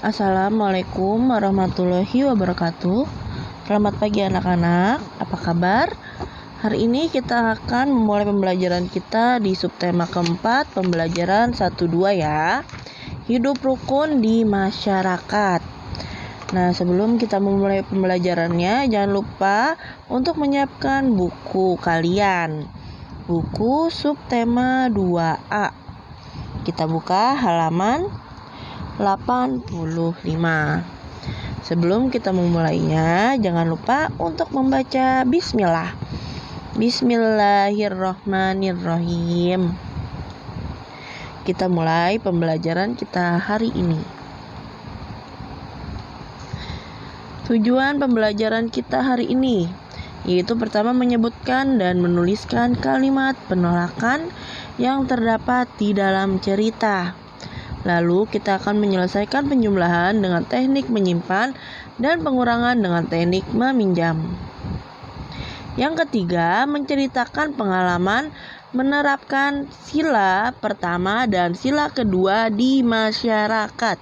Assalamualaikum warahmatullahi wabarakatuh. Selamat pagi anak-anak, apa kabar? Hari ini kita akan memulai pembelajaran kita di subtema keempat, pembelajaran 1-2 ya. Hidup rukun di masyarakat. Nah, sebelum kita memulai pembelajarannya, jangan lupa untuk menyiapkan buku kalian. Buku subtema 2A. Kita buka halaman 85. Sebelum kita memulainya, jangan lupa untuk membaca bismillah. Bismillahirrahmanirrahim. Kita mulai pembelajaran kita hari ini. Tujuan pembelajaran kita hari ini yaitu pertama menyebutkan dan menuliskan kalimat penolakan yang terdapat di dalam cerita. Lalu kita akan menyelesaikan penjumlahan dengan teknik menyimpan dan pengurangan dengan teknik meminjam. Yang ketiga, menceritakan pengalaman menerapkan sila pertama dan sila kedua di masyarakat.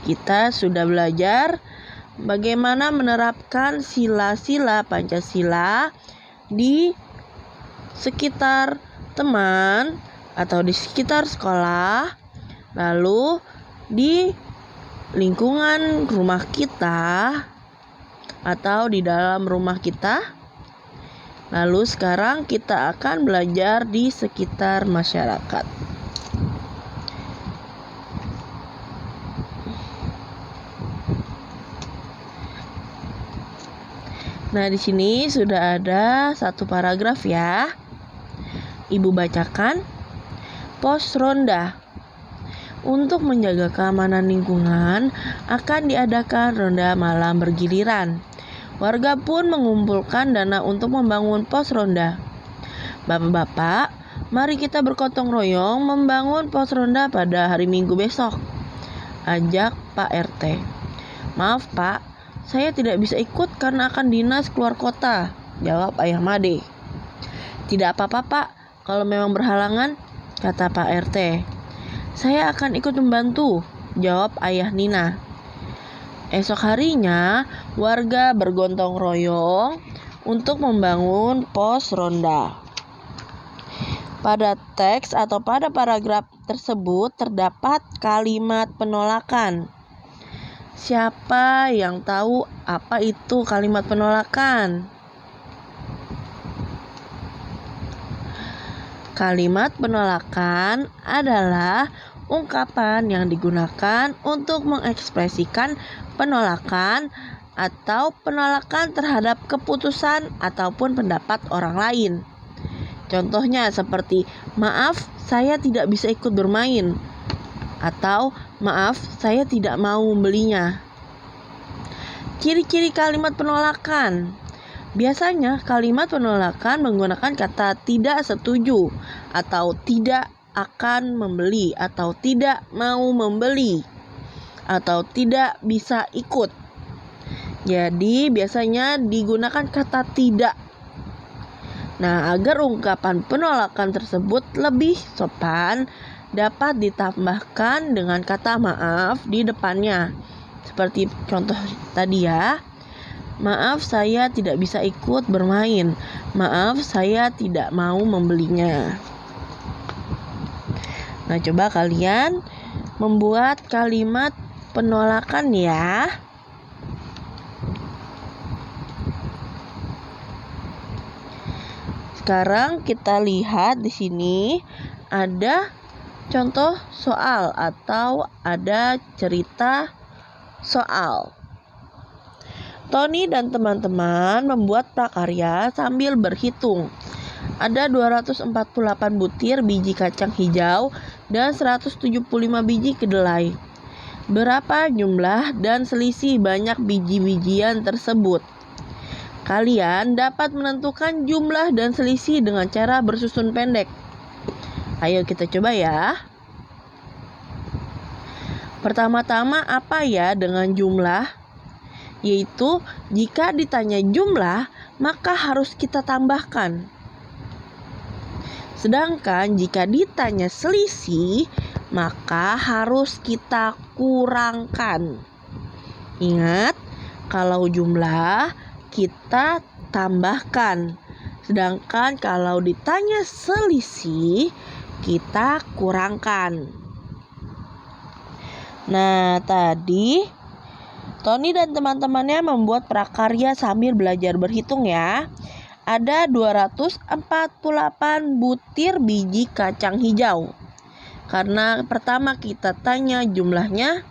Kita sudah belajar bagaimana menerapkan sila-sila Pancasila di sekitar teman atau di sekitar sekolah, lalu di lingkungan rumah kita atau di dalam rumah kita. Lalu sekarang kita akan belajar di sekitar masyarakat. Nah, di sini sudah ada satu paragraf ya. Ibu bacakan. Pos ronda. Untuk menjaga keamanan lingkungan, akan diadakan ronda malam bergiliran. Warga pun mengumpulkan dana untuk membangun pos ronda. Bapak-bapak, mari kita bergotong royong membangun pos ronda pada hari Minggu besok, ajak Pak RT. Maaf Pak, saya tidak bisa ikut karena akan dinas keluar kota, jawab Ayah Made. Tidak apa-apa Pak, kalau memang berhalangan, kata Pak RT. Saya akan ikut membantu, jawab Ayah Nina. Esok harinya, warga bergotong royong untuk membangun pos ronda. Pada teks atau pada paragraf tersebut terdapat kalimat penolakan. Siapa yang tahu apa itu kalimat penolakan? Kalimat penolakan adalah ungkapan yang digunakan untuk mengekspresikan penolakan atau penolakan terhadap keputusan ataupun pendapat orang lain. Contohnya seperti, maaf, saya tidak bisa ikut bermain, atau maaf, saya tidak mau membelinya. Ciri-ciri kalimat penolakan. Biasanya kalimat penolakan menggunakan kata tidak setuju atau tidak akan membeli atau tidak mau membeli atau tidak bisa ikut. Jadi biasanya digunakan kata tidak. Nah, agar ungkapan penolakan tersebut lebih sopan, dapat ditambahkan dengan kata maaf di depannya. Seperti contoh tadi ya. Maaf, saya tidak bisa ikut bermain. Maaf, saya tidak mau membelinya. Nah, coba kalian membuat kalimat penolakan ya. Sekarang kita lihat di sini ada contoh soal atau ada cerita soal. Tony dan teman-teman membuat prakarya sambil berhitung. Ada 248 butir biji kacang hijau dan 175 biji kedelai. Berapa jumlah dan selisih banyak biji-bijian tersebut? Kalian dapat menentukan jumlah dan selisih dengan cara bersusun pendek. Ayo kita coba ya. Pertama-tama apa ya dengan jumlah? Yaitu jika ditanya jumlah, maka harus kita tambahkan. Sedangkan jika ditanya selisih, maka harus kita kurangkan. Ingat, kalau jumlah kita tambahkan. Sedangkan kalau ditanya selisih, kita kurangkan. Nah, tadi Tony dan teman-temannya membuat prakarya sambil belajar berhitung ya. Ada 248 butir biji kacang hijau. Karena pertama kita tanya jumlahnya,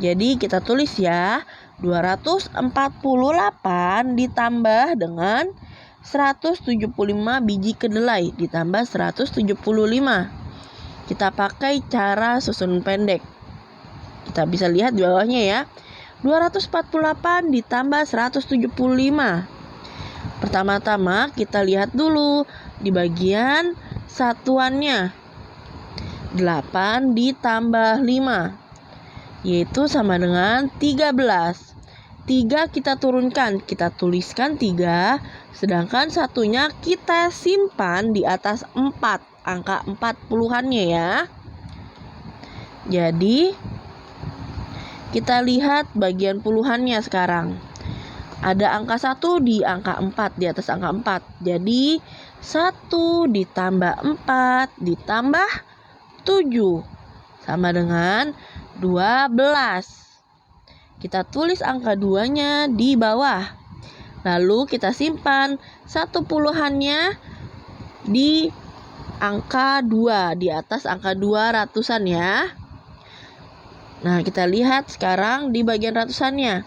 jadi kita tulis ya, 248 ditambah dengan 175 biji kedelai ditambah 175. Kita pakai cara susun pendek. Kita bisa lihat di bawahnya ya. 248 ditambah 175. Pertama-tama kita lihat dulu di bagian satuannya. 8 ditambah 5 yaitu sama dengan 13. 3 kita turunkan, kita tuliskan 3, sedangkan satunya kita simpan di atas 4, angka 40-annya ya. Jadi kita lihat bagian puluhannya sekarang. Ada angka 1 di angka 4, di atas angka 4. Jadi 1 ditambah 4 ditambah 7 sama dengan 12. Kita tulis angka 2-nya di bawah. Lalu kita simpan 1 puluhannya di angka 2, di atas angka 200-an ya. Nah, kita lihat sekarang di bagian ratusannya.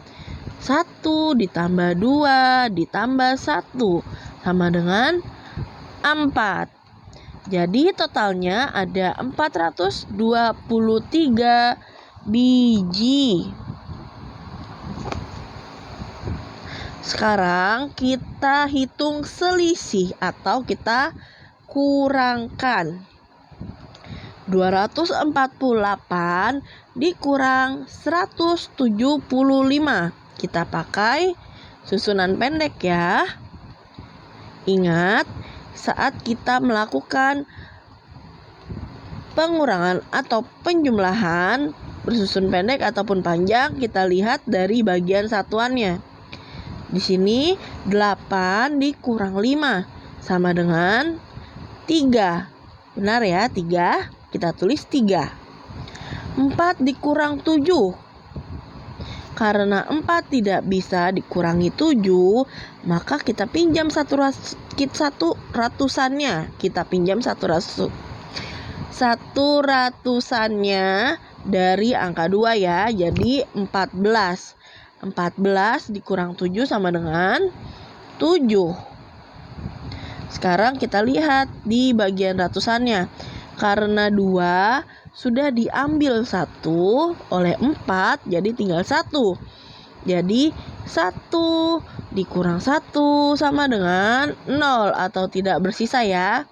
1 ditambah 2 ditambah 1 sama dengan 4. Jadi totalnya ada 423 biji. Sekarang kita hitung selisih atau kita kurangkan. 248 dikurang 175. Kita pakai susunan pendek ya. Ingat, saat kita melakukan pengurangan atau penjumlahan bersusun pendek ataupun panjang, kita lihat dari bagian satuannya. Di sini 8 dikurang 5 sama dengan 3. Benar ya, 3. Kita tulis 3. 4 dikurang 7. Karena 4 tidak bisa dikurangi 7, maka kita pinjam satu ratusannya. Kita pinjam satu ratusannya dari angka 2 ya. Jadi 14. 14 dikurang 7 sama dengan 7. Sekarang kita lihat di bagian ratusannya. Karena 2 sudah diambil 1 oleh 4, jadi tinggal 1. Jadi 1 dikurang 1 sama dengan 0 atau tidak bersisa ya.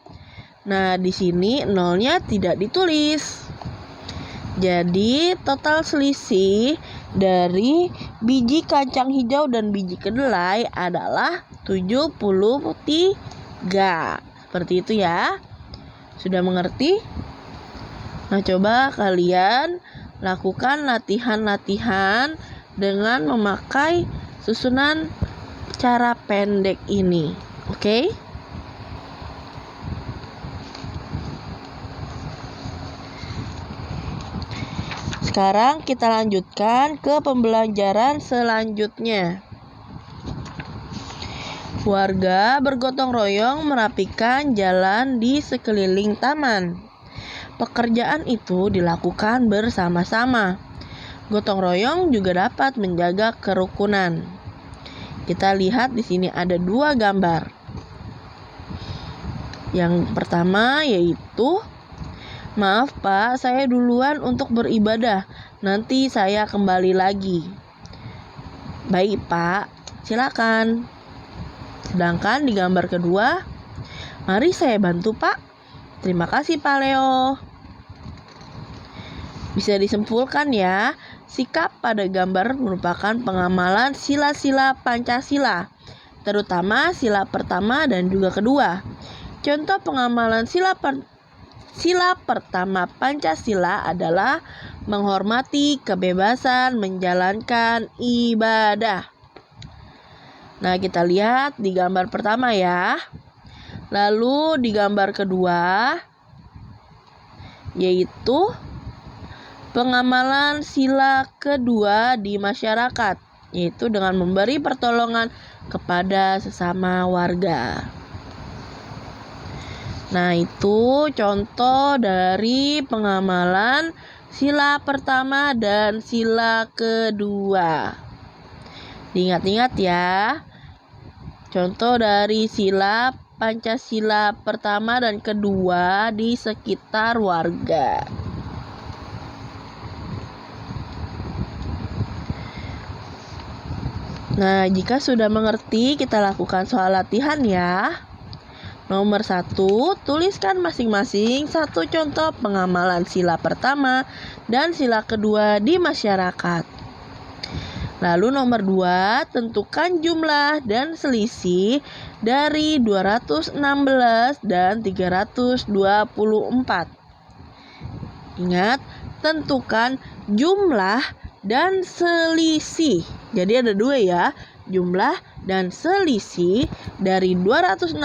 Nah, di sini 0-nya tidak ditulis. Jadi total selisih dari biji kacang hijau dan biji kedelai adalah 73. Seperti itu ya. Sudah mengerti? Nah, coba kalian lakukan latihan-latihan dengan memakai susunan cara pendek ini. Oke? Sekarang kita lanjutkan ke pembelajaran selanjutnya. Warga bergotong royong merapikan jalan di sekeliling taman. Pekerjaan itu dilakukan bersama-sama. Gotong royong juga dapat menjaga kerukunan. Kita lihat di sini ada 2 gambar. Yang pertama yaitu, maaf Pak, saya duluan untuk beribadah. Nanti saya kembali lagi. Baik Pak, silakan. Sedangkan di gambar kedua, mari saya bantu Pak. Terima kasih Pak Leo. Bisa disimpulkan ya, sikap pada gambar merupakan pengamalan sila-sila Pancasila, terutama sila pertama dan juga kedua. Contoh pengamalan sila Sila pertama Pancasila adalah menghormati kebebasan menjalankan ibadah. Nah, kita lihat di gambar pertama ya. Lalu di gambar kedua, yaitu pengamalan sila kedua di masyarakat, yaitu dengan memberi pertolongan kepada sesama warga. Nah, itu contoh dari pengamalan sila pertama dan sila kedua. Diingat-ingat ya. Contoh dari sila Pancasila pertama dan kedua di sekitar warga. Nah, jika sudah mengerti, kita lakukan soal latihan ya. Nomor 1, tuliskan masing-masing satu contoh pengamalan sila pertama dan sila kedua di masyarakat. Lalu nomor 2, tentukan jumlah dan selisih dari 216 dan 324. Ingat, tentukan jumlah dan selisih. Jadi ada 2 ya, jumlah dan selisih dari 216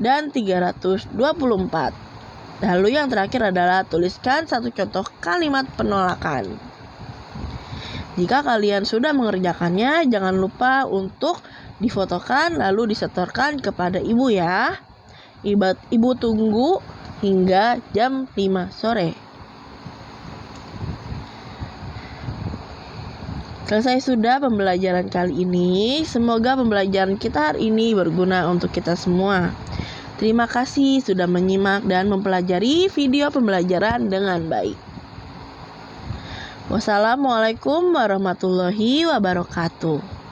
dan 324. Lalu yang terakhir adalah tuliskan satu contoh kalimat penolakan. Jika kalian sudah mengerjakannya, jangan lupa untuk difotokan lalu disetorkan kepada ibu ya. Ibu tunggu hingga jam 5 sore. Selesai sudah pembelajaran kali ini. Semoga pembelajaran kita hari ini berguna untuk kita semua. Terima kasih sudah menyimak dan mempelajari video pembelajaran dengan baik. Wassalamualaikum warahmatullahi wabarakatuh.